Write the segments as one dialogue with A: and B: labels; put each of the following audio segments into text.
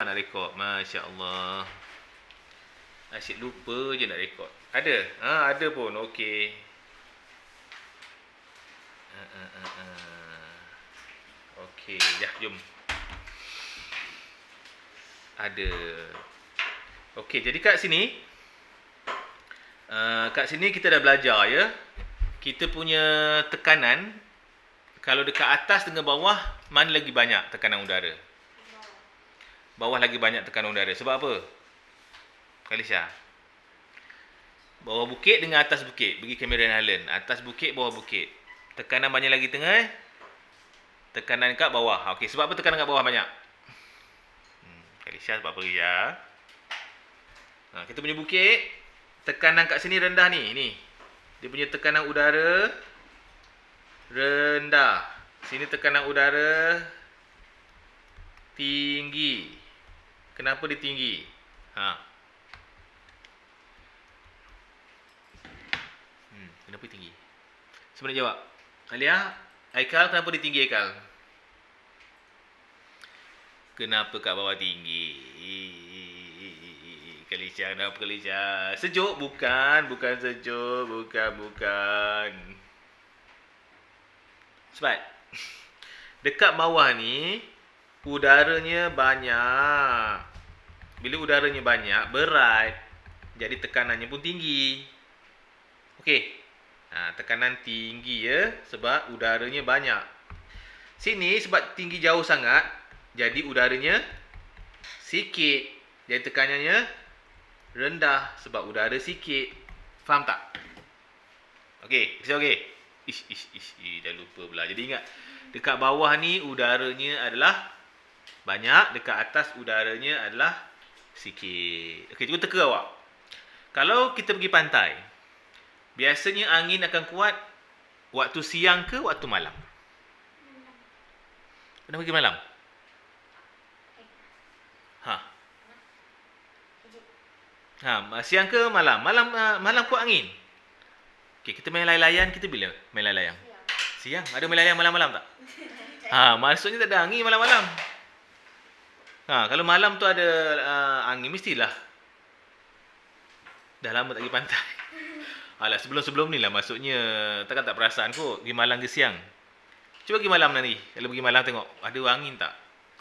A: nak rekod. Masya Allah. Asyik lupa je nak rekod. Ada? Ada pun. Okey. Okey, dah jom. Ada. Okey, jadi kat sini kita dah belajar ya. Kita punya tekanan kalau dekat atas dengan bawah, mana lagi banyak tekanan udara? Bawah lagi banyak tekanan udara. Sebab apa? Kalisha. Bawah bukit dengan atas bukit. Bagi Cameron Highland. Atas bukit, bawah bukit. Tekanan banyak lagi tengah. Tekanan kat bawah. Okey, sebab apa tekanan kat bawah banyak? Kalisha sebab apa Kalisha? Kita punya bukit. Tekanan kat sini rendah ni. Ni. Dia punya tekanan udara rendah. Sini tekanan udara tinggi. Kenapa dia tinggi? Kenapa dia tinggi? Siapa nak jawab? Alia? Aikal, kenapa dia tinggi Aikal? Kenapa kat bawah tinggi? Kalisha, kenapa Kalisha? Sejuk? Bukan sejuk. Bukan. Sebab dekat bawah ni udaranya banyak. Bila udaranya banyak, berat. Jadi tekanannya pun tinggi. Okey. Tekanan tinggi ya sebab udaranya banyak. Sini sebab tinggi jauh sangat, jadi udaranya sikit. Jadi tekanannya rendah sebab udara sikit. Faham tak? Okey, okey. Dah lupa pula. Jadi ingat, dekat bawah ni udaranya adalah banyak, dekat atas udaranya adalah sikit. Okey, cuba teka awak. Kalau kita pergi pantai, biasanya angin akan kuat waktu siang ke waktu malam? Kenapa pergi malam? Siang ke malam? Malam kuat angin. Okey, kita main layang-layang, kita bila main layang-layang? Siang. Ada main layang malam-malam tak? Maksudnya tak ada angin malam-malam. Kalau malam tu ada angin, mestilah. Dah lama tak pergi pantai. Alah, sebelum-sebelum ni lah maksudnya. Takkan tak perasan kot pergi malam ke siang. Cuba pergi malam nanti. Kalau pergi malam tengok, ada angin tak?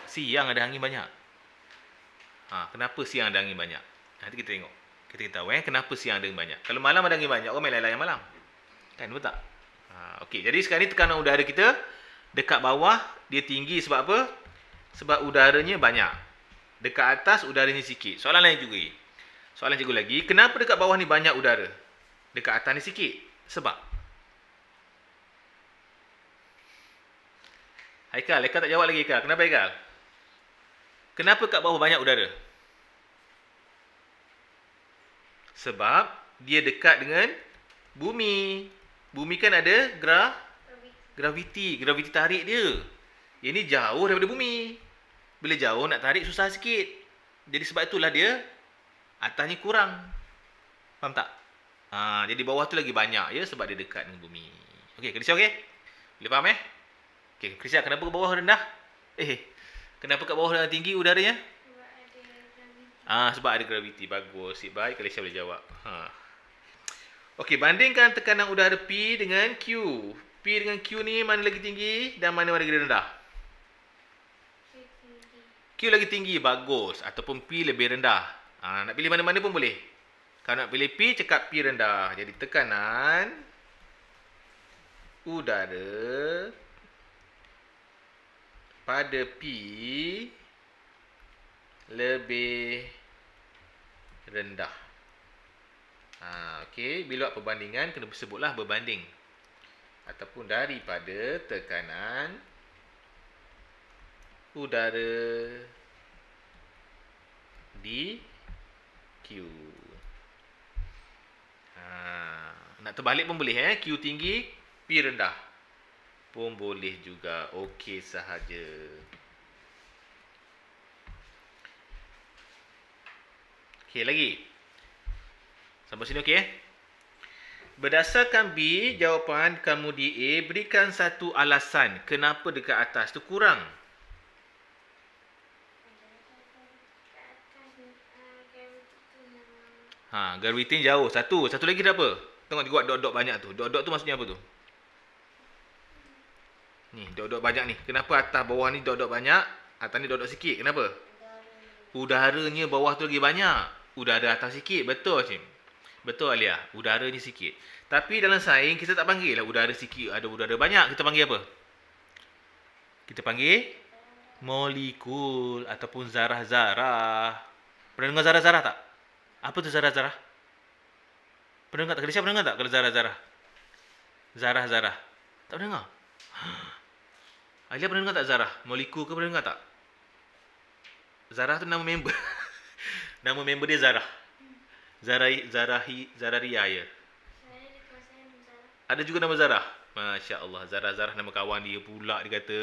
A: Siang ada angin banyak. Kenapa siang ada angin banyak? Nanti kita tengok. Kita tahu kenapa siang ada angin banyak. Kalau malam ada angin banyak, orang main layang malam. Kan, betul tak? Okey, jadi sekarang ni tekanan udara kita dekat bawah dia tinggi sebab apa? Sebab udaranya banyak. Dekat atas udaranya sikit. Soalan lain juga. Soalan cikgu lagi, kenapa dekat bawah ni banyak udara? Dekat atas ni sikit. Sebab Haikal tak jawab lagi Haikal. Kenapa Haikal? Kenapa kat bawah banyak udara? Sebab dia dekat dengan bumi. Bumi kan ada graviti tarik dia. Ini jauh daripada bumi. Bila jauh nak tarik susah sikit. Jadi sebab itulah dia atasnya kurang. Faham tak? Jadi bawah tu lagi banyak ya sebab dia dekat dengan bumi. Okey, Krisha okey? Boleh faham Okey, Krisha, kenapa ke bawah rendah? Kenapa kat bawah tinggi udaranya? Sebab ada graviti. Bagus. Baik, Kalisha boleh jawab. Okey, bandingkan tekanan udara P dengan Q. P dengan Q ni mana lagi tinggi dan mana lagi rendah? Q lagi tinggi. Bagus. Ataupun P lebih rendah. Nak pilih mana-mana pun boleh. Kalau nak pilih P, cakap P rendah. Jadi tekanan udara pada P lebih rendah. Okey, bila buat perbandingan kena sebutlah berbanding ataupun daripada tekanan udara di Q. Nak terbalik pun boleh Q tinggi, P rendah pun boleh juga. Okey sahaja. Okey, lagi. Sampai sini okey Berdasarkan B, jawapan kamu di A, berikan satu alasan kenapa dekat atas tu kurang. Graviti jauh. Satu lagi dah apa? Tengok dia buat dot-dot banyak tu. Dot-dot tu maksudnya apa tu? Ni, dot-dot banyak ni. Kenapa atas bawah ni dot-dot banyak? Atas ni dot-dot sikit. Kenapa? Udaranya bawah tu lagi banyak. Udara atas sikit. Betul, Cim. Betul, Alia. Udaranya sikit. Tapi dalam sains, kita tak panggil lah udara sikit, ada udara banyak. Kita panggil apa? Kita panggil molekul ataupun zarah-zarah. Pernah dengar zarah-zarah tak? Apa tu zarah-zarah? Pernah dengar tak? Kalisha pernah dengar tak kalau zarah-zarah? Zarah-zarah. Tak pernah dengar? Alia pernah dengar tak zarah? Molekul ke pernah dengar tak? Zarah tu nama member. Nama member dia Zarah. Zararia ya. Ada juga nama Zarah. Masya Allah. Zarah nama kawan dia pula dia kata.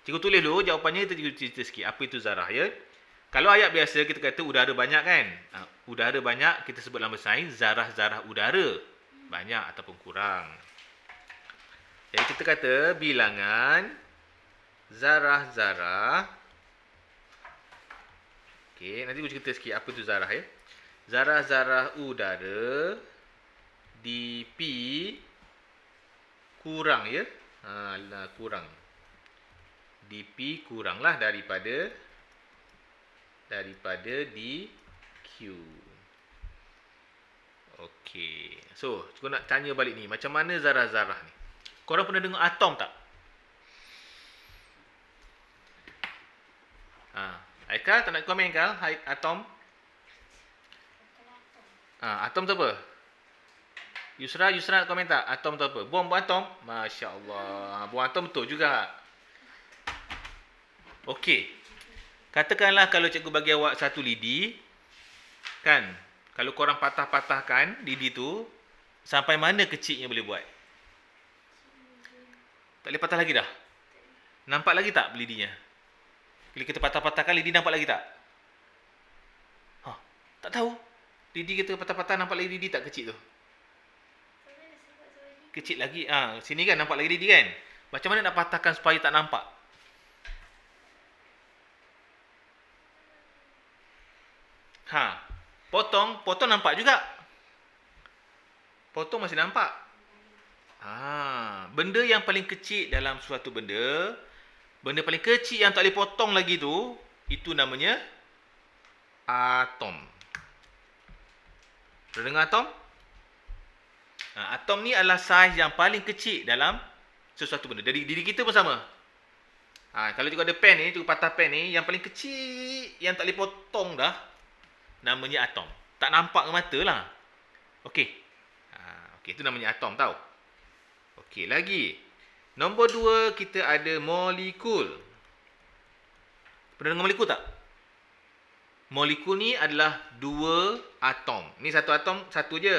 A: Cikgu tulis dulu jawapannya, kita cerita sikit. Apa itu Zarah ya? Kalau ayat biasa kita kata udara banyak kan? Udara banyak kita sebut dalam sains zarah-zarah udara. Banyak ataupun kurang. Jadi kita kata bilangan zarah-zarah. Okey, nanti aku cerita sikit apa tu zarah ya. Zarah-zarah udara dP kurang ya. Kurang. dP kuranglah daripada dQ. Okey. So, cikgu nak tanya balik ni, macam mana zarah-zarah ni? Korang pernah dengar atom tak? Aikal, tak nak komen Aikal? Atom? Atom tu apa? Yusra nak komen tak? Atom tu apa? Bom atom? Masya Allah. Bom atom betul juga. Okey. Katakanlah kalau cikgu bagi awak satu lidi, kan? Kalau korang patah-patahkan lidi tu, sampai mana kecilnya boleh buat? Tak boleh patah lagi dah? Nampak lagi tak lidinya? Bila kita patah-patahkan, lidi nampak lagi tak? Tak tahu. Lidi kita patah-patah, nampak lagi lidi tak kecil tu? Kecil lagi. Sini kan nampak lagi lidi kan? Macam mana nak patahkan supaya tak nampak? Potong nampak juga. Potong masih nampak. Benda yang paling kecil dalam suatu benda paling kecil yang tak boleh potong lagi tu, itu namanya atom. Pernah dengar atom? Atom ni adalah saiz yang paling kecil dalam sesuatu benda. Dari diri kita pun sama. Kalau cikgu ada pen ni, cikgu patah pen ni, yang paling kecil yang tak boleh potong dah, namanya atom. Tak nampak dengan mata lah. Okey. Okey, itu namanya atom tau. Okey, lagi. Nombor 2, kita ada molekul. Pernah dengar molekul tak? Molekul ni adalah 2 atom. Ni satu atom, satu je.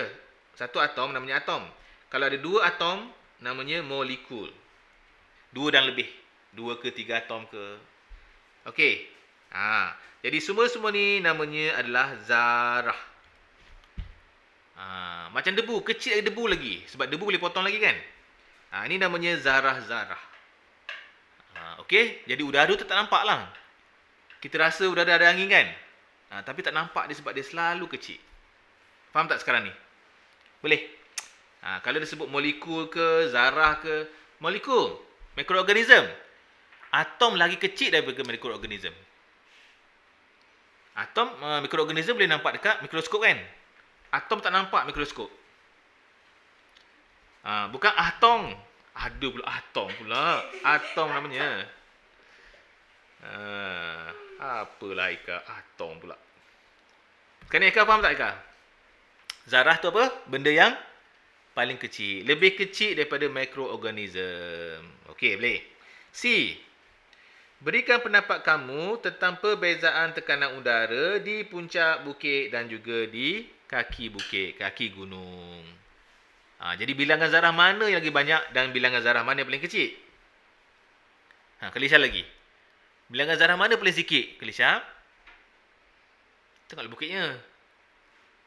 A: Satu atom namanya atom. Kalau ada 2 atom, namanya molekul. 2 dan lebih. 2 ke 3 atom ke. Okey. Jadi semua ni namanya adalah zarah. Macam debu, kecil lagi debu lagi. Sebab debu boleh potong lagi kan? Ini namanya zarah-zarah. Okey, jadi udara tu tak nampak lah. Kita rasa udara ada angin kan? Tapi tak nampak dia sebab dia selalu kecil. Faham tak sekarang ni? Boleh? Kalau dia sebut molekul ke, zarah ke, molekul, mikroorganism. Atom lagi kecil daripada mikroorganism. Atom, mikroorganism boleh nampak dekat mikroskop kan? Atom tak nampak mikroskop. Bukan atom. Ada pula atom pula. Atom namanya. Apalah Ika? Atom pula. Sekarang ni Ika faham tak Ika? Zarah tu apa? Benda yang paling kecil. Lebih kecil daripada mikroorganism. Okey, boleh. C. Berikan pendapat kamu tentang perbezaan tekanan udara di puncak bukit dan juga di kaki bukit, kaki gunung. Jadi bilangan zarah mana yang lagi banyak dan bilangan zarah mana yang paling kecil? Kalisha lagi. Bilangan zarah mana paling sikit? Kalisha? Tengoklah bukitnya.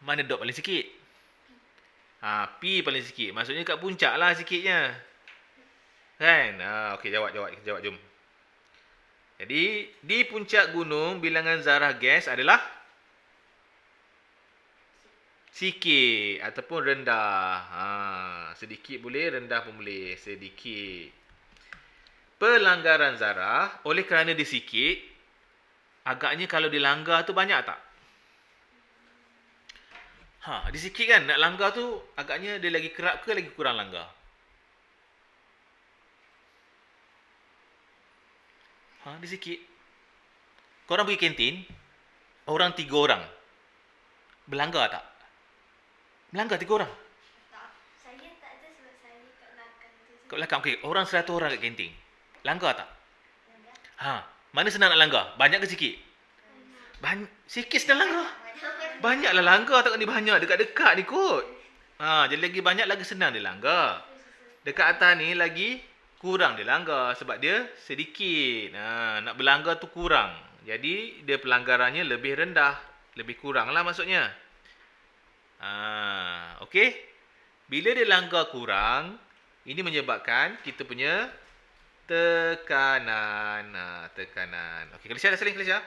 A: Mana dot paling sikit? P paling sikit. Maksudnya kat puncak lah sikitnya. Kan? Okey, jawab jom. Jadi, di puncak gunung, bilangan zarah gas adalah Sikit ataupun rendah. Sedikit boleh, rendah pun boleh. Sedikit. Pelanggaran zarah oleh kerana dia sikit, agaknya kalau dilanggar tu banyak tak? Dia sikit kan, nak langgar tu agaknya dia lagi kerap ke lagi kurang langgar? Dia sikit. Korang pergi kantin, orang 3 orang. Berlanggar tak? Melanggar 3 orang.
B: Tak. Saya tak ada sebab saya kat belakang tu.
A: Kat belakang, okey. Orang 100 orang kat kantin. Langgar tak?
B: Langgar.
A: Mana senang nak langgar? Banyak ke sikit? Sikit senang langgar. Banyaklah langgar, tak ni banyak. Dekat-dekat ni kot. Jadi lagi banyak lagi senang dia langgar. Dekat atas ni lagi kurang dia langgar sebab dia sedikit. Nak berlanggar tu kurang. Jadi dia pelanggarannya lebih rendah. Lebih kurang lah maksudnya. Okey. Bila dia langgar kurang, ini menyebabkan kita punya tekanan. Tekanan. Okey, Kalisha dah saling Kalisha?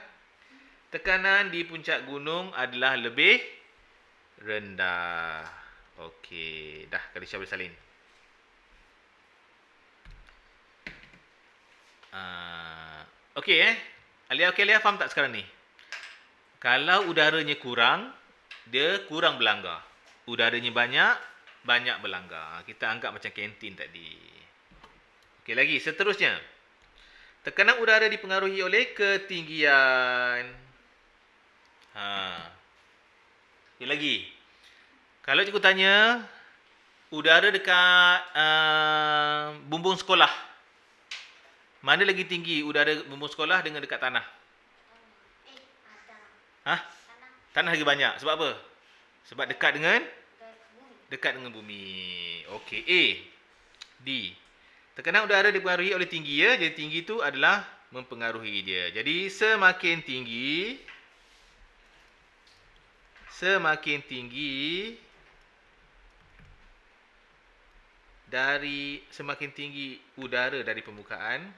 A: Tekanan di puncak gunung adalah lebih rendah. Okey, dah Kalisha boleh salin. Okey Alia, okey Alia, faham tak sekarang ni? Kalau udaranya kurang, dia kurang berlanggar. Udaranya banyak, banyak berlanggar. Kita anggap macam kantin tadi. Okey, lagi seterusnya. Tekanan udara dipengaruhi oleh ketinggian. Okey, lagi. Kalau cikgu tanya, udara dekat bumbung sekolah, mana lagi tinggi udara bumbung sekolah dengan dekat tanah?
B: Tanah.
A: Tanah lagi banyak. Sebab apa? Sebab dekat dengan
B: Bumi.
A: bumi. Okey, A. D. Tekanan udara dipengaruhi oleh tinggi ya. Jadi tinggi tu adalah mempengaruhi dia. Jadi semakin tinggi udara dari permukaan,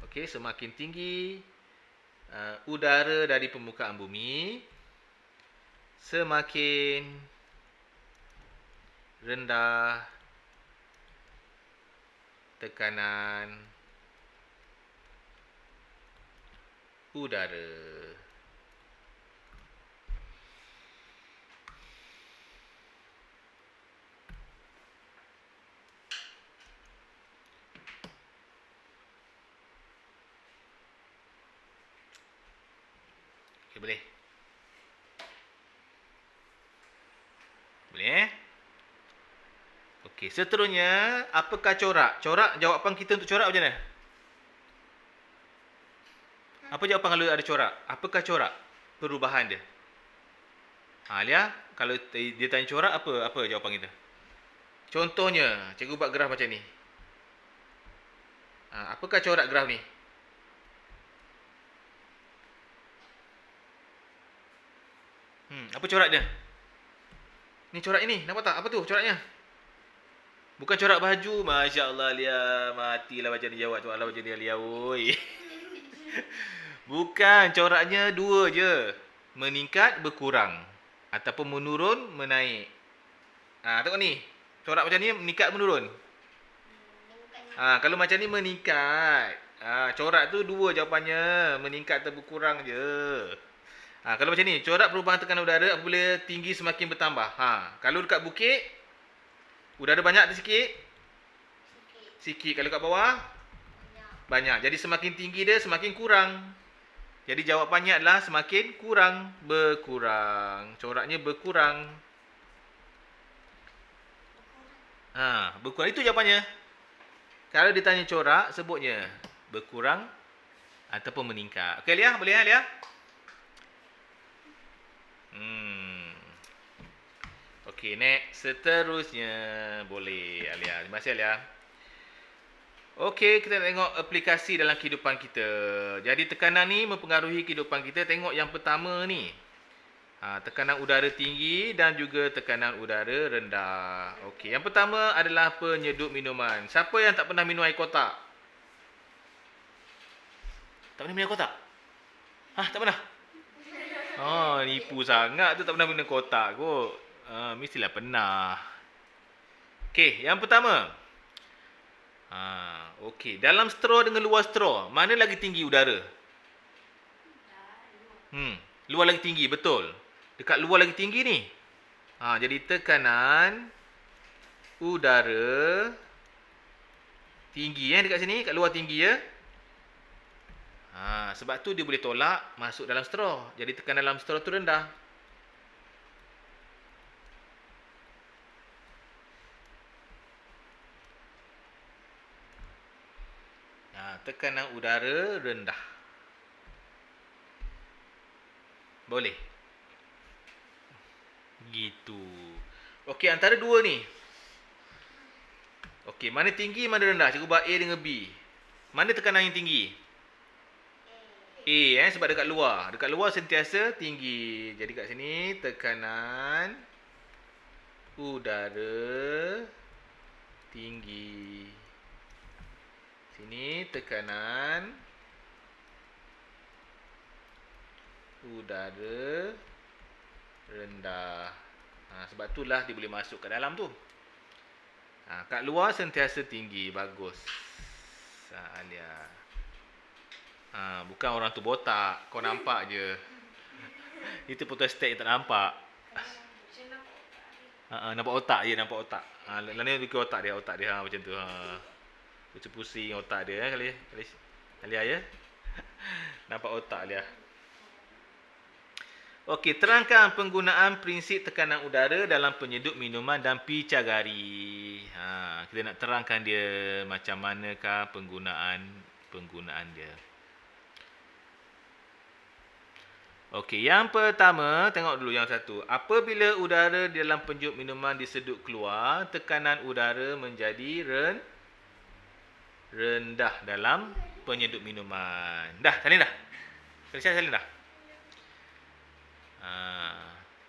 A: okey, semakin tinggi udara dari permukaan bumi, semakin rendah tekanan udara. Okey, boleh? Boleh Okey, seterusnya, apakah corak? Corak, jawapan kita untuk corak macam mana? Apa jawapan kalau ada corak? Apakah corak perubahan dia? Alia, kalau dia tanya corak, apa jawapan kita? Contohnya, cikgu buat graf macam ni. Apakah corak graf ni? Apa corak dia? Ni corak ini, nampak tak? Apa tu coraknya? Bukan corak baju. Masya Allah, Lia. Matilah macam ni jawab soalan macam ni, Lia. Oi. Bukan, coraknya dua je. Meningkat, berkurang. Ataupun menurun, menaik. Tengok ni. Corak macam ni, meningkat, menurun. Kalau macam ni, meningkat. Corak tu dua jawapannya. Meningkat atau berkurang je. Kalau macam ni, corak perubahan tekanan udara apabila tinggi semakin bertambah. Kalau dekat bukit, udara banyak atau sikit? Sikit. Kalau kat bawah? Banyak. Jadi semakin tinggi dia, semakin kurang. Jadi jawapannya adalah semakin kurang. Berkurang. Coraknya berkurang. Berkurang. Itu jawapannya. Kalau ditanya corak, sebutnya berkurang ataupun meningkat. Okey, Lia? Boleh Lia? Okey, next. Seterusnya. Boleh, Alia. Terima kasih, Alia. Okey, kita tengok aplikasi dalam kehidupan kita. Jadi, tekanan ni mempengaruhi kehidupan kita. Tengok yang pertama ni. Tekanan udara tinggi dan juga tekanan udara rendah. Okey, yang pertama adalah penyeduh minuman. Siapa yang tak pernah minum air kotak? Tak pernah minum air kotak? Tak pernah? Nipu sangat tu, tak pernah minum kotak kot. Mestilah pernah. Okey, yang pertama. Okey, dalam straw dengan luar straw, mana lagi tinggi udara? Luar lagi tinggi, betul. Dekat luar lagi tinggi ni. Jadi tekanan udara tinggi dekat sini, kat luar tinggi ya. Sebab tu dia boleh tolak masuk dalam straw. Jadi tekanan dalam straw tu rendah. Tekanan udara rendah. Boleh. Gitu. Okey, antara dua ni. Okey, mana tinggi, mana rendah? Cikgu buat A dengan B. Mana tekanan yang tinggi? A sebab dekat luar. Dekat luar sentiasa tinggi. Jadi kat sini tekanan udara tinggi. Sini tekanan udara rendah. Sebab itulah dia boleh masuk ke dalam tu. Kat luar sentiasa tinggi. Bagus. Alia. Bukan orang tu botak. Kau nampak je. Itu photostat tak nampak. Nampak otak je, nampak otak. Lain ni otak dia macam tu. Pusing otak dia kali Alia ya. Nampak otak dia. Okey, terangkan penggunaan prinsip tekanan udara dalam penyeduh minuman dan picagari. Kita nak terangkan dia macam manakah penggunaan dia. Okey, yang pertama, tengok dulu yang satu. Apabila udara di dalam penyeduh minuman disedut keluar, tekanan udara menjadi rendah dalam penyeduh minuman. Dah, salin dah. Salin dah.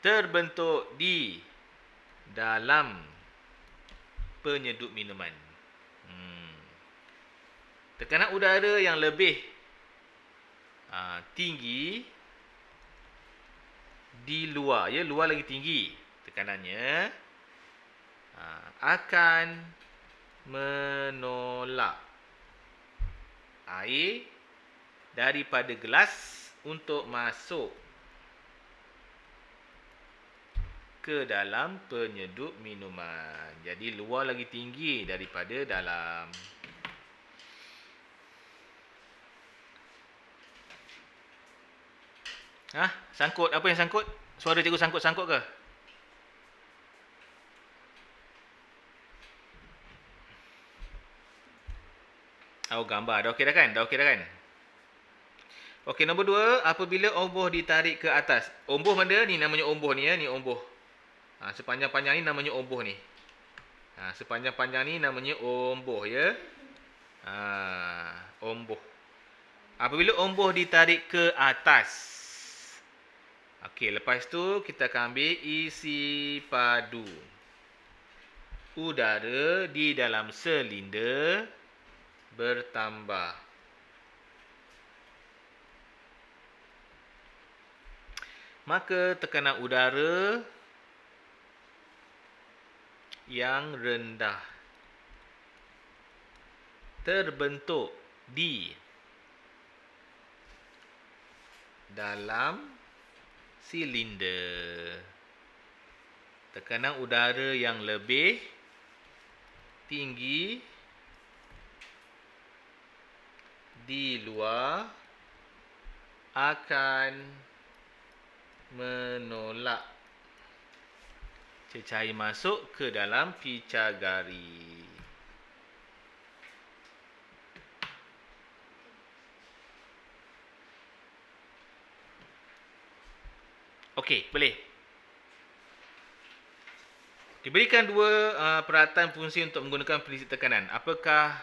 A: Terbentuk di dalam penyeduh minuman. Tekanan udara yang lebih tinggi di luar, luar lagi tinggi tekanannya, akan menolak air daripada gelas untuk masuk ke dalam penyeduh minuman. Jadi luar lagi tinggi daripada dalam. Sangkut. Apa yang sangkut? Suara cikgu sangkut-sangkut ke? Gambar. Dah okey dah kan? Okey, nombor 2. Apabila omboh ditarik ke atas. Omboh mana? Ni namanya omboh ni ya. Ni omboh. Sepanjang-panjang ni namanya omboh ni. Sepanjang-panjang ni namanya omboh ya. Omboh. Apabila omboh ditarik ke atas. Okey, lepas tu kita akan ambil isi padu udara di dalam silinder bertambah. Maka tekanan udara yang rendah terbentuk di dalam silinder. Tekanan udara yang lebih tinggi di luar akan menolak cecair masuk ke dalam picagari. Okey, boleh. Diberikan dua peralatan fungsi untuk menggunakan prinsip tekanan. Apakah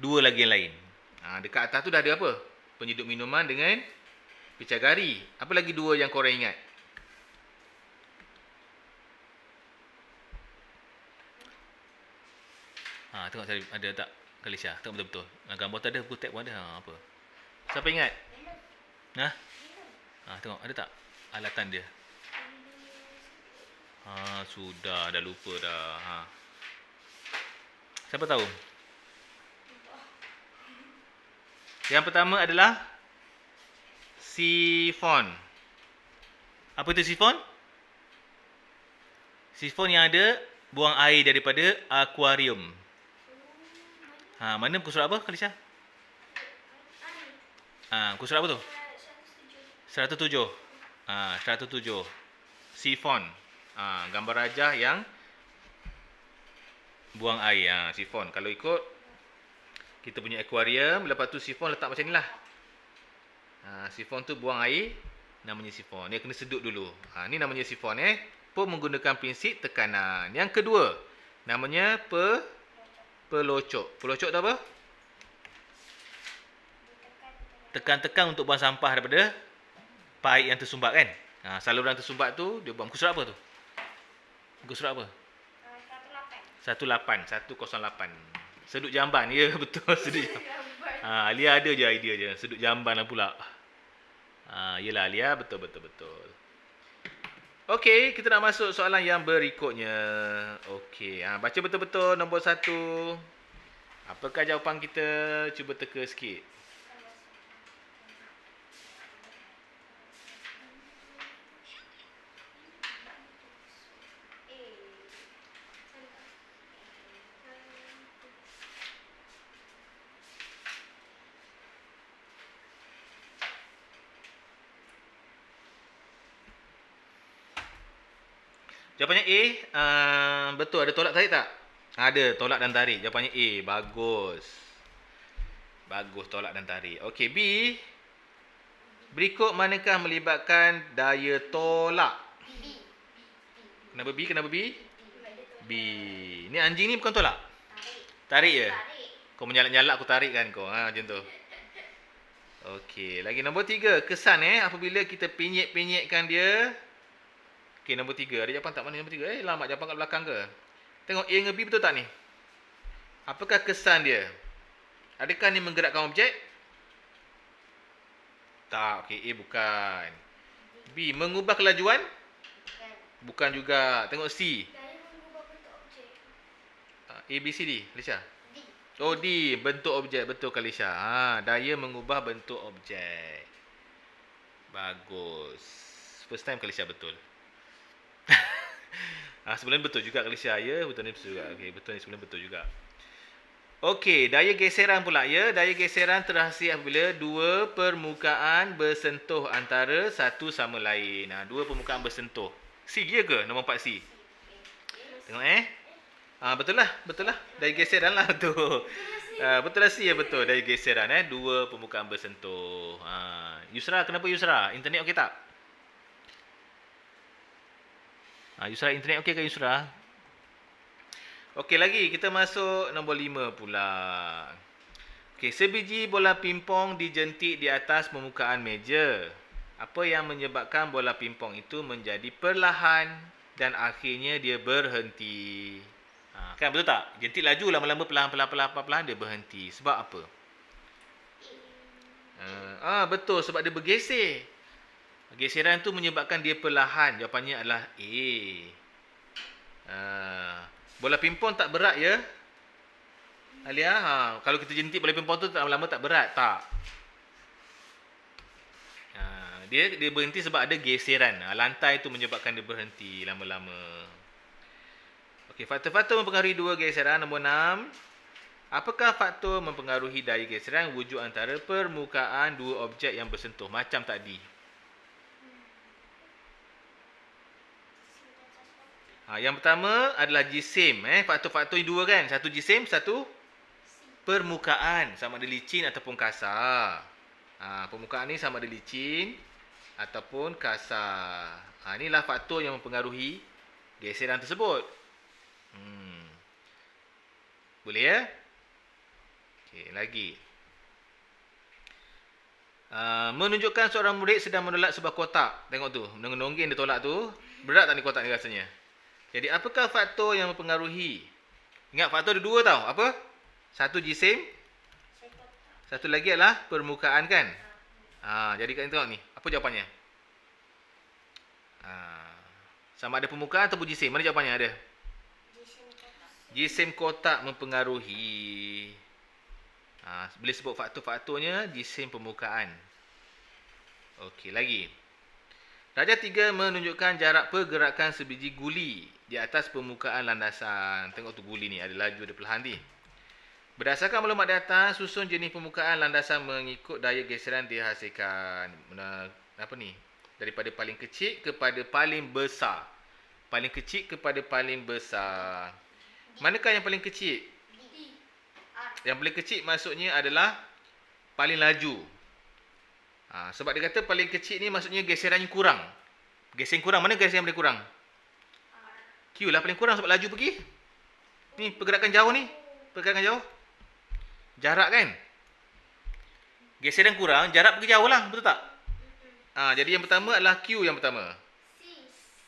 A: dua lagi yang lain? Dekat atas tu dah ada apa? Penyeduh minuman dengan picagari. Apa lagi dua yang korang ingat? Tengok tadi ada tak Kalisha? Tengok betul-betul. Gambar tu ada, buku tab pun ada. Apa? Siapa ingat? Tengok ada tak alatan dia? Sudah dah lupa dah. Siapa tahu? Yang pertama adalah sifon. Apa itu sifon? Sifon yang ada buang air daripada akuarium. Mana muka surat apa, Kalisha? Muka surat apa tu? 107. 107. Sifon. Gambar rajah yang buang air. Sifon. Kalau ikut kita punya akuarium, lepas tu sifon letak macam ni lah. Sifon tu buang air, namanya sifon. Dia kena sedut dulu. Ni namanya sifon Pun menggunakan prinsip tekanan. Yang kedua, namanya pelocok. Pelocok tu apa? Tekan-tekan untuk buang sampah daripada paip yang tersumbat kan. Saluran tersumbat tu dia buang. Muka surat apa tu? Muka surat apa? 108. Sedut jamban. Ya, betul. Sedut jamban. Alia ada je idea je. Sedut jamban lah pula. Yelah Alia. Betul. Okey, kita nak masuk soalan yang berikutnya. Okey, baca betul-betul nombor 1. Apakah jawapan kita? Cuba teka sikit. Jawapannya A. Betul. Ada tolak tarik tak? Ada tolak dan tarik. Jawapannya A. Bagus, tolak dan tarik. Okey, B. Berikut manakah melibatkan daya tolak? Kenapa B? B. Ni anjing ni bukan tolak? Tarik je? Kau menyalak-nyalak aku tarik kan kau. Macam tu. Okey, lagi nombor 3. Kesan apabila kita penyek-penyekkan dia. Okey, nombor 3. Ada jawapan tak mana nombor 3? Lama jawapan kat belakang ke? Tengok A dengan B betul tak ni? Apakah kesan dia? Adakah ni menggerakkan objek? Tak. Okey, A bukan. B, mengubah kelajuan? Bukan juga. Tengok C.
B: Daya mengubah bentuk objek.
A: A, B, C, D. Kalisha?
B: D.
A: Oh, D. Bentuk objek. Betul, Kalisha. Daya mengubah bentuk objek. Bagus. First time Kalisha betul. Sebelum betul juga Kalisha. Ya, betul ni betul juga. Okey, betul ni sebelum betul juga. Okey, daya geseran pula ya. Daya geseran terhasil apabila dua permukaan bersentuh antara satu sama lain. Dua permukaan bersentuh. C ya ke? Nombor 4 C. Tengok betul lah. Daya geseran lah tu. Betul lah C ya, betul. Daya geseran dua permukaan bersentuh. Yusra, kenapa Yusra? Internet okey tak? Yusra, internet okey ke Yusra? Okey, lagi kita masuk nombor 5 pula. Okey, sebiji bola pingpong dijentik di atas permukaan meja. Apa yang menyebabkan bola pingpong itu menjadi perlahan dan akhirnya dia berhenti? Kan betul tak? Jentik laju lama-lama perlahan dia berhenti. Sebab apa? Betul, sebab dia bergeser. Geseran tu menyebabkan dia perlahan. Jawapannya adalah A. Bola pingpong tak berat ya? Alia, kalau kita jentik bola pingpong tu lama-lama tak berat, tak? Dia berhenti sebab ada geseran. Lantai tu menyebabkan dia berhenti lama-lama. Okey, faktor-faktor mempengaruhi dua geseran. Nombor 6. Apakah faktor mempengaruhi daya geseran wujud antara permukaan dua objek yang bersentuh? Macam tadi. Yang pertama adalah jisim. Faktor-faktor dua kan? Satu jisim, satu permukaan. Sama ada licin ataupun kasar. Permukaan ni sama ada licin ataupun kasar. Inilah faktor yang mempengaruhi geseran tersebut. Boleh ya? Okey, lagi. Menunjukkan seorang murid sedang menolak sebuah kotak. Tengok tu, nonggeng dia tolak tu. Berat tak ni kotak ni rasanya? Jadi apakah faktor yang mempengaruhi Ingat faktor ada dua tau. Apa? Satu jisim,
B: Saya kotak.
A: satu lagi adalah permukaan kan? Jadi kat tengok ni. Apa jawapannya? Sama ada permukaan ataupun jisim. Mana jawapannya ada?
B: Jisim kotak.
A: Jisim kotak mempengaruhi. Boleh sebut faktor-faktornya jisim permukaan. Okey, lagi. Darjah 3 menunjukkan jarak pergerakan sebiji guli di atas permukaan landasan. Tengok tu guli ni, ada laju, ada perlahan ni. Berdasarkan maklumat di atas, susun jenis permukaan landasan mengikut daya geseran dihasilkan. Apa ni? Daripada paling kecil kepada paling besar. Paling kecil kepada paling besar. Manakah yang paling kecil?
B: D. R.
A: Yang paling kecil maksudnya adalah paling laju. Sebab dia kata paling kecil ni maksudnya geserannya kurang. Geseran kurang, mana geseran yang paling kurang?
B: R.
A: Q lah paling kurang sebab laju pergi. Ni pergerakan jauh ni. Pergerakan jauh. Jarak kan? Geseran kurang, jarak pergi jauh lah. Betul tak? Jadi yang pertama adalah Q yang pertama.
B: C.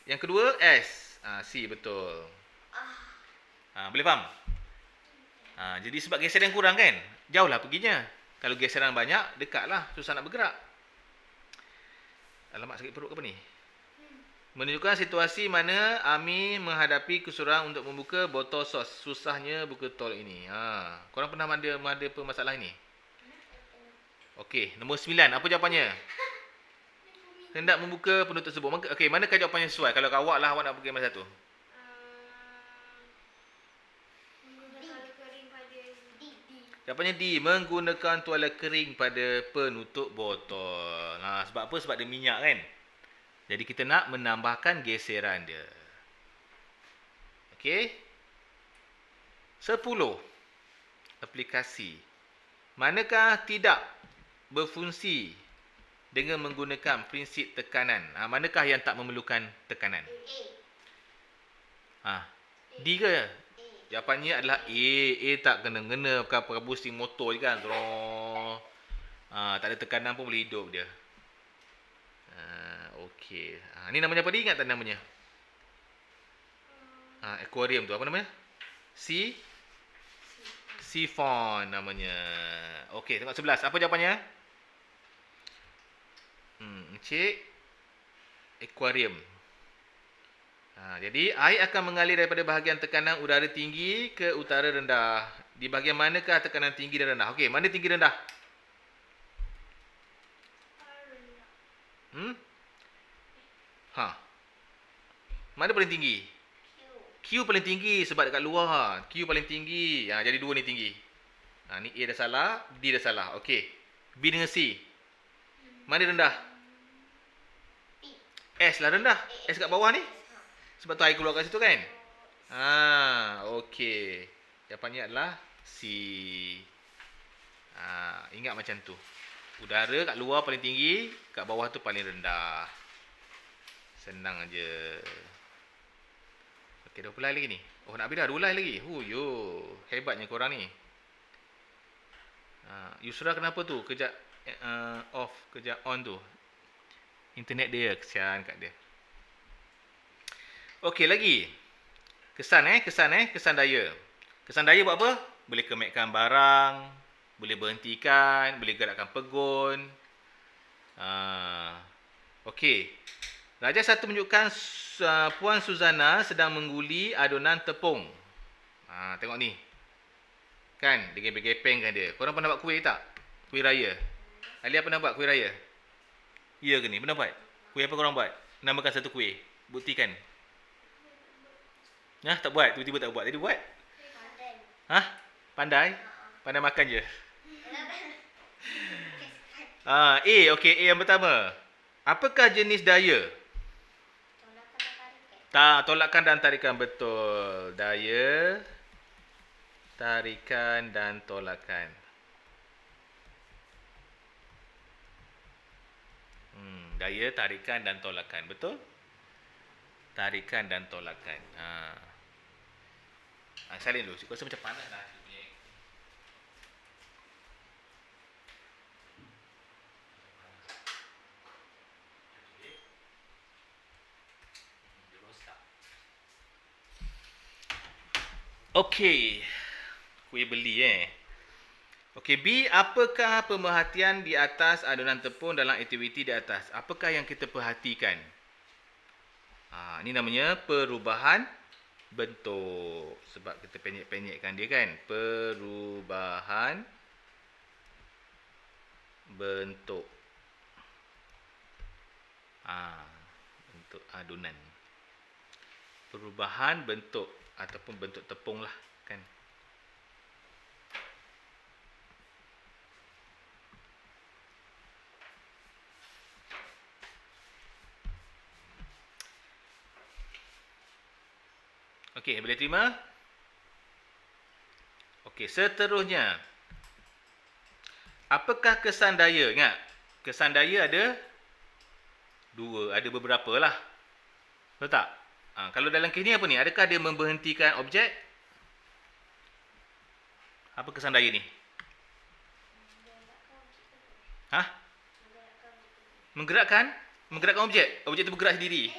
A: Yang kedua S. C betul. Boleh faham? Jadi sebab geseran kurang kan? Jauh lah perginya. Kalau geseran banyak, dekat lah. Susah nak bergerak. Alamak, sakit perut ke apa ni? Menunjukkan situasi mana Ami menghadapi kesusahan untuk membuka botol sos. Susahnya buka tol ini. Korang pernah ada masalah ini? Okey, nombor 9. Apa jawapannya? Hendak membuka penutup tersebut. Okey, manakah jawapannya sesuai? Kalau awak lah, awak nak pergi mana satu?
B: Menggunakan kering pada D.
A: Jawapannya D. Menggunakan tuala kering pada penutup botol. Sebab apa? Sebab dia minyak kan? Jadi kita nak menambahkan geseran dia. Okey. 10. Aplikasi. Manakah tidak berfungsi dengan menggunakan prinsip tekanan? Manakah yang tak memerlukan tekanan? D ke? Jawapannya adalah A. A tak kena-kena pakai boosting motor je kan. Tak ada tekanan pun boleh hidup dia. Okey. Ni namanya apa dia? Ingat tak namanya? Aquarium tu apa namanya? Siphon namanya. Okey, tengok 11. Apa jawapannya? Encik. Aquarium. Jadi air akan mengalir daripada bahagian tekanan udara tinggi ke utara rendah. Di bahagian manakah tekanan tinggi dan rendah? Okey, mana tinggi rendah? Mana paling tinggi? Q paling tinggi sebab dekat luar. Q paling tinggi. Jadi dua ni tinggi. Ni A dah salah, D dah salah. Okey. B dengan C. Mana rendah? S lah rendah. S kat bawah ni. Sebab tu air keluar kat situ kan? Okey. Jawapannya adalah C. Ingat macam tu. Udara kat luar paling tinggi, kat bawah tu paling rendah. Senang aja. Okey, dah berapa lagi ni? Nak habis dah, 2 lagi. Hebatnya korang ni. Yusra kenapa tu? Kejap off, kejap on tu. Internet dia, kesian kat dia. Okey, lagi. Kesan daya. Kesan daya buat apa? Boleh kemetkan barang, boleh berhentikan, boleh gerakkan pegun. Okey. Darjah 1 menunjukkan Puan Suzana sedang mengguli adunan tepung. Tengok ni. Kan, dia gepeng kan dia. Korang pernah buat kuih tak? Kuih raya. Alia pernah buat kuih raya? Ya ke ni? Pernah buat? Kuih apa korang buat? Namakan satu kuih. Buktikan. Tak buat? Tiba-tiba tak buat. Tadi buat? Pandai? Pandai makan je. A. Okey, A yang pertama. Apakah jenis daya? Tolakan dan tarikan. Betul. Daya, tarikan dan tolakan. Daya, tarikan dan tolakan. Betul? Tarikan dan tolakan. Salin dulu. Aku rasa macam panas lah. Okey. Kuih beli Okey, B, apakah pemerhatian di atas adunan tepung dalam aktiviti di atas? Apakah yang kita perhatikan? Ini namanya perubahan bentuk. Sebab kita penyek-penyekkan dia kan. Perubahan bentuk. Bentuk adunan. Perubahan bentuk ataupun bentuk tepung lah kan. Okey, boleh terima? Okey, seterusnya. Apakah kesan daya? Ingat, kesan daya ada dua, ada beberapa lah. Betul tak? Kalau dalam kes ni apa ni? Adakah dia memberhentikan objek? Apa kesan daya ni? Menggerakkan? Menggerakkan objek? Objek tu bergerak sendiri?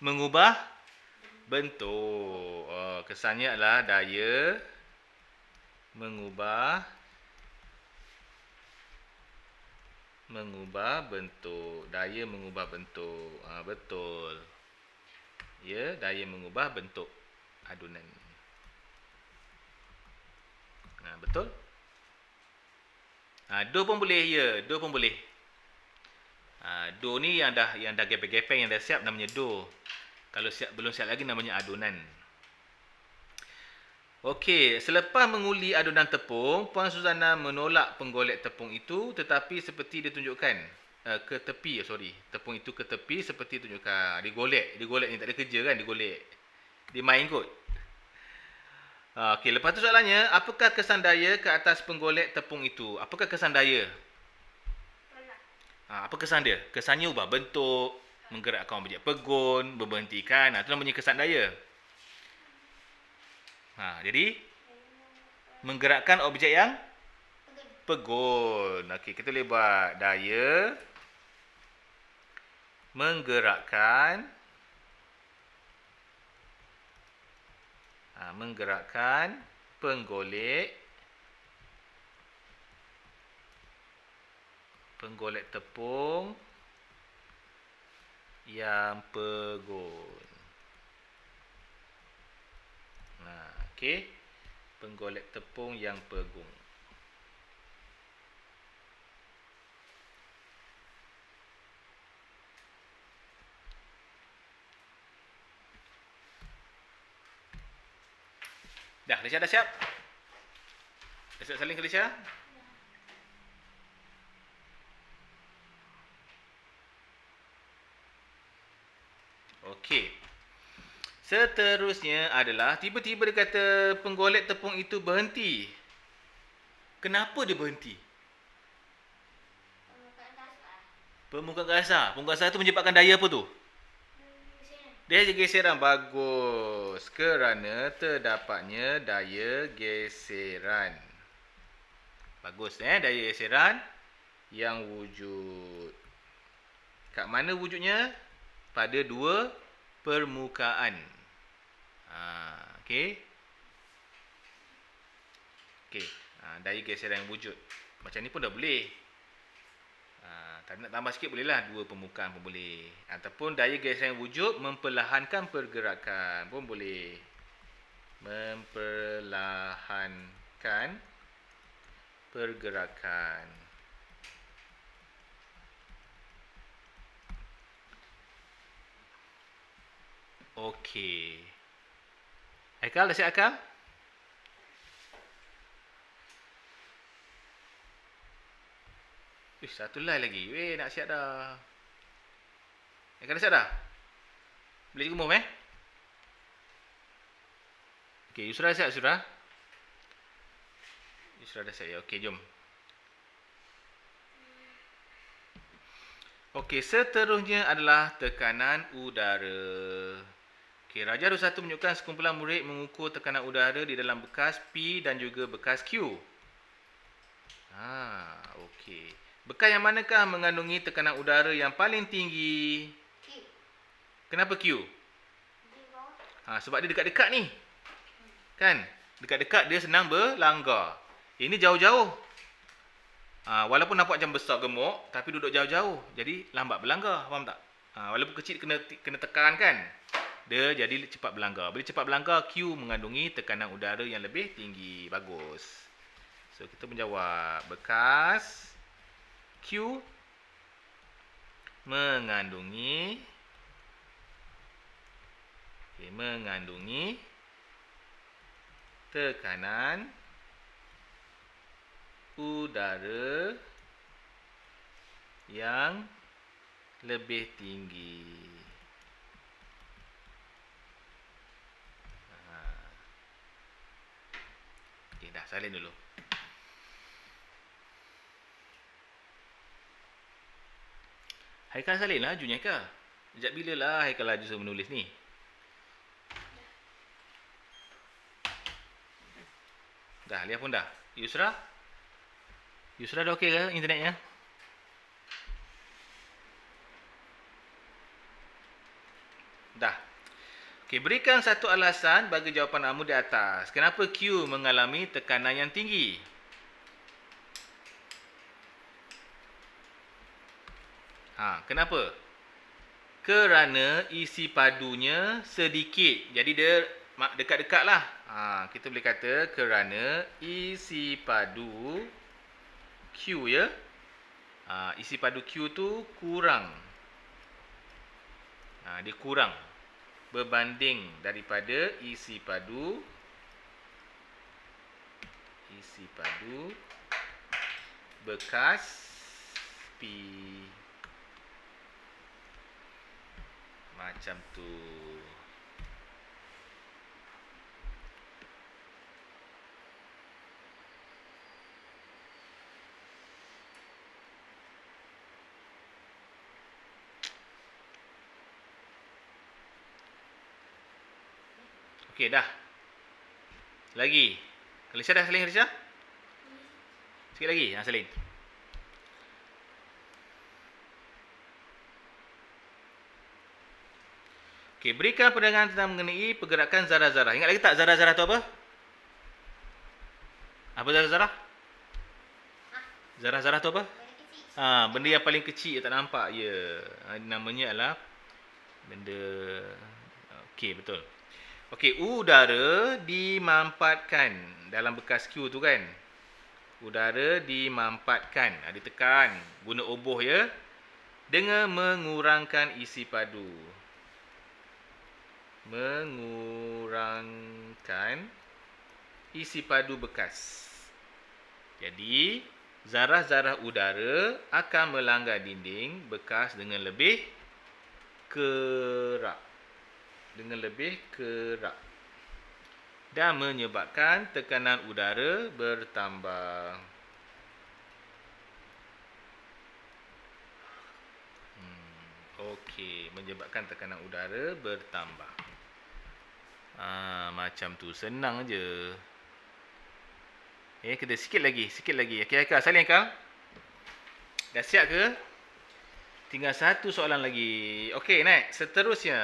A: Mengubah bentuk. Kesannya adalah daya mengubah bentuk. Daya mengubah bentuk. Betul. Ya, daya mengubah bentuk adunan. Betul? Do pun boleh, ya. Do pun boleh. Do ni yang dah gepeng-gepeng, yang dah siap namanya do. Kalau belum siap lagi namanya adunan. Okey, selepas menguli adunan tepung, Puan Suzana menolak penggolek tepung itu tetapi seperti ditunjukkan ke tepi, tepung itu ke tepi seperti tunjukkan. Digolek ni tak ada kerja kan, digolek. Dia main kot. Okey, lepas tu soalannya, apakah kesan daya ke atas penggolek tepung itu? Apakah kesan daya? Apa kesan dia? Kesannya ubah bentuk, menggerakkan objek pegun, memberhentikan. Itu namanya kesan daya. Jadi menggerakkan objek yang pegun. Okey, kita boleh buat daya menggerakkan penggolek tepung yang pegun. Okey, penggolek tepung yang pegung. Dah, Lisha dah siap? Dah siap salin ke Lisha? Okey. Seterusnya adalah tiba-tiba dia kata penggolek tepung itu berhenti. Kenapa dia berhenti? Permukaan kasar. Permukaan kasar itu menyebabkan daya apa tu? Daya geseran. Bagus. Kerana terdapatnya daya geseran. Bagus daya geseran yang wujud. Kat mana wujudnya? Pada dua permukaan. Okey. Daya geseran yang wujud. Macam ni pun dah boleh. Tak nak tambah sikit bolehlah, dua permukaan pun boleh. Ataupun daya geseran yang wujud memperlahankan pergerakan pun boleh. Memperlahankan pergerakan. Okey. Akal, dah siap akal? Satu line lagi. Nak siap dah. Akal dah siap dah? Boleh cikgu move Okey, Yusra dah siap, Yusra? Yusra dah siap ya. Okey, jom. Okey, seterusnya adalah tekanan udara. Okey, Raja 21 menunjukkan sekumpulan murid mengukur tekanan udara di dalam bekas P dan juga bekas Q. Okey. Bekas yang manakah mengandungi tekanan udara yang paling tinggi?
B: Q.
A: Kenapa Q? Sebab dia dekat-dekat ni. Kan? Dekat-dekat dia senang berlanggar. Ini jauh-jauh. Walaupun nampak macam besar gemuk, tapi duduk jauh-jauh. Jadi lambat berlanggar. Faham tak? Walaupun kecil kena tekan kan. Dia jadi cepat berlanggar. Bila cepat berlanggar, Q mengandungi tekanan udara yang lebih tinggi. Bagus. So, kita menjawab. Bekas Q mengandungi tekanan udara yang lebih tinggi. Okey, dah salin dulu. Haikal salin lah lajunya ke? Sejak bila lah Haikal laju suruh menulis ni? Dah, Lia pun dah. Yusra? Yusra dah okey ke internetnya? Dah. Okey, berikan satu alasan bagi jawapan kamu di atas. Kenapa Q mengalami tekanan yang tinggi? Kenapa? Kerana isi padunya sedikit. Jadi dia dekat-dekat lah. Kita boleh kata kerana isi padu Q ya. Isi padu Q tu kurang. Dia kurang berbanding daripada isi padu bekas P. Macam tu. Okey, dah. Lagi. Alisha dah salin, Alisha? Sikit lagi, salin. Okey, berikan pandangan tentang mengenai pergerakan zarah-zarah. Ingat lagi tak zarah-zarah tu apa? Apa zarah-zarah? Zarah-zarah tu apa? Benda yang paling kecil yang tak nampak. Ya. Namanya adalah benda... Okey, betul. Okey, udara dimampatkan dalam bekas Q tu kan. Udara dimampatkan. Ditekan. Guna oboh ya. Dengan mengurangkan isi padu. Mengurangkan isi padu bekas. Jadi, zarah-zarah udara akan melanggar dinding bekas dengan lebih kerak. Dan menyebabkan tekanan udara bertambah. Okey, menyebabkan tekanan udara bertambah. Macam tu, senang je. Kita sikit lagi. Okey, Haikal, salin Haikal. Dah siap ke? Tinggal satu soalan lagi. Okey, next. Seterusnya.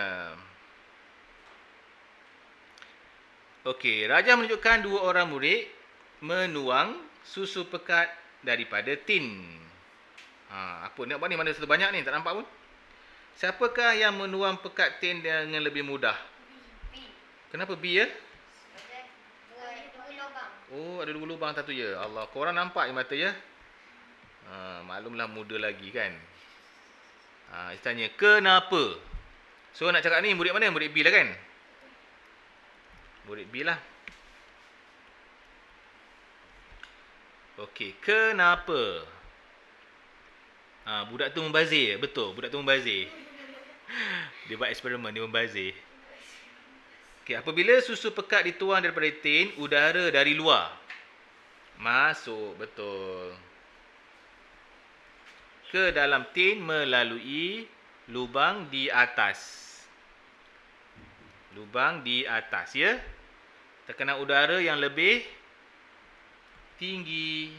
A: Okey, Raja menunjukkan dua orang murid menuang susu pekat daripada tin. Apa ni? Apa ni? Mana sudah banyak ni? Tak nampak pun. Siapakah yang menuang pekat tin dengan lebih mudah?
B: B.
A: Kenapa B ya?
B: Dua lubang.
A: Oh, ada dua lubang satu ya. Allah, korang nampak je mata ya? Maklumlah muda lagi kan. Saya tanya, kenapa? So, nak cakap ni murid mana? Murid B lah kan? Murid B lah. Okey, kenapa? Budak tu membazir. Betul, budak tu membazir. Dia buat eksperimen, dia membazir. Okey, apabila susu pekat dituang daripada tin, udara dari luar masuk, betul, ke dalam tin melalui lubang di atas. Lubang di atas ya. Tekanan udara yang lebih tinggi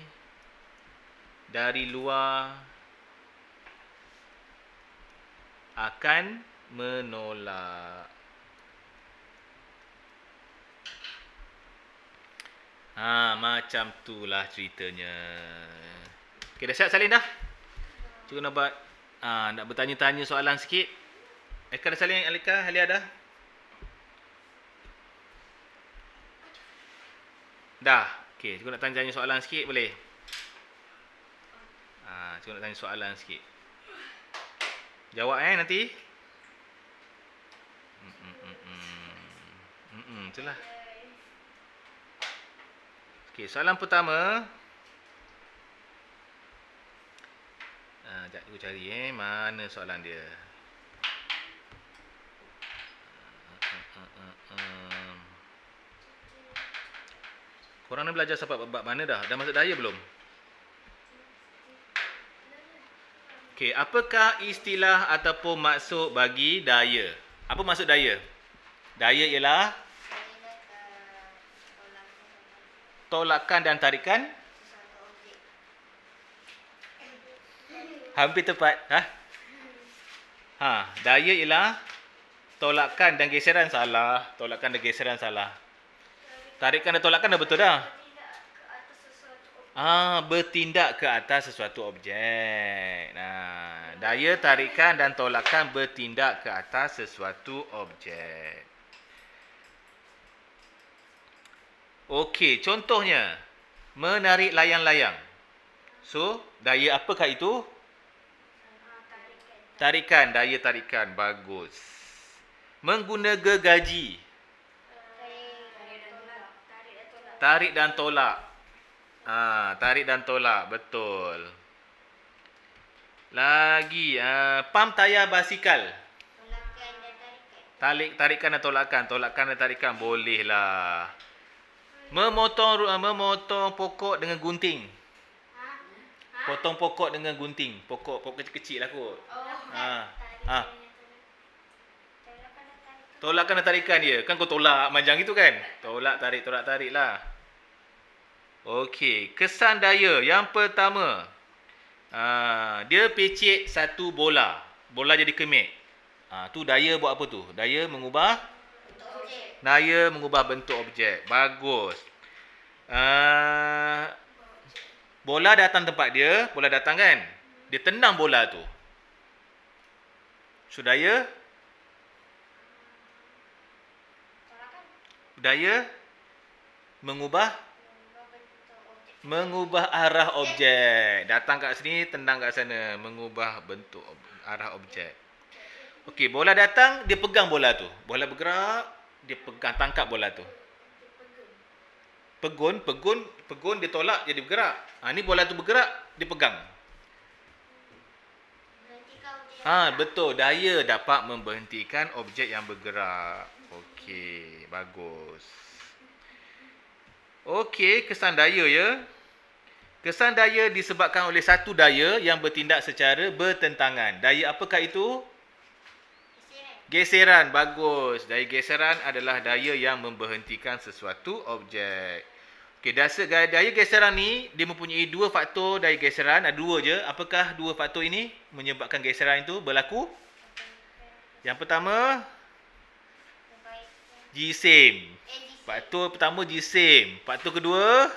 A: dari luar akan menolak. Macam itulah ceritanya. Okey, dah siap Salin dah? Cikgu nak buat nak bertanya-tanya soalan sikit. Eka dah Salin, Alika, Halia dah? Dah. Okey, cikgu nak tanya soalan sikit boleh? Cikgu nak tanya soalan sikit. Jawab nanti. Itulah. Okey, soalan pertama. Sekejap aku cari mana soalan dia. Korang ni belajar sampai bab mana dah? Dah masuk daya belum? Okey, apakah istilah ataupun maksud bagi daya? Apa maksud daya? Daya ialah tolakan dan tarikan. Hampir tepat. Daya ialah tolakan dan geseran. Salah. Tolakan dan geseran salah. Tarikan dan tolakan dah betul dah. Bertindak ke atas sesuatu objek. Daya, tarikan dan tolakan bertindak ke atas sesuatu objek. Okey, contohnya menarik layang-layang. So, daya apakah itu? Tarikan, daya tarikan. Bagus. Mengguna gergaji. Tarik dan tolak. Tarik dan tolak, betul. Lagi, pam tayar basikal. Tarikan dan tolakan. Tolakan dan tarikan, bolehlah. Memotong pokok dengan gunting. Potong pokok dengan gunting. Pokok kecil-kecil lah kot. Tolakan dan tarikan dia. Kan kau tolak panjang itu kan? Tolak tarik lah. Okey, kesan daya. Yang pertama. Dia pecik satu bola. Bola jadi kemik. Tu daya buat apa tu? Daya mengubah bentuk objek. Bagus. Bola datang tempat dia. Bola datang kan? Dia tendang bola tu. So, daya mengubah arah objek. Datang kat sini, tendang kat sana. Mengubah bentuk arah objek. Okey, bola datang, dia pegang bola tu. Bola bergerak, dia pegang, tangkap bola tu. Pegun dia tolak jadi bergerak. Ni bola tu bergerak, dia pegang. Betul, daya dapat memberhentikan objek yang bergerak. Okey, bagus. Okey, kesan daya ya. Kesan daya disebabkan oleh satu daya yang bertindak secara bertentangan. Daya apakah itu? Geseran. Bagus. Daya geseran adalah daya yang memberhentikan sesuatu objek. Okey, daya geseran ni dia mempunyai dua faktor daya geseran. Ada dua je. Apakah dua faktor ini menyebabkan geseran itu berlaku? Yang pertama, jisim. Faktor pertama jisim. Faktor kedua,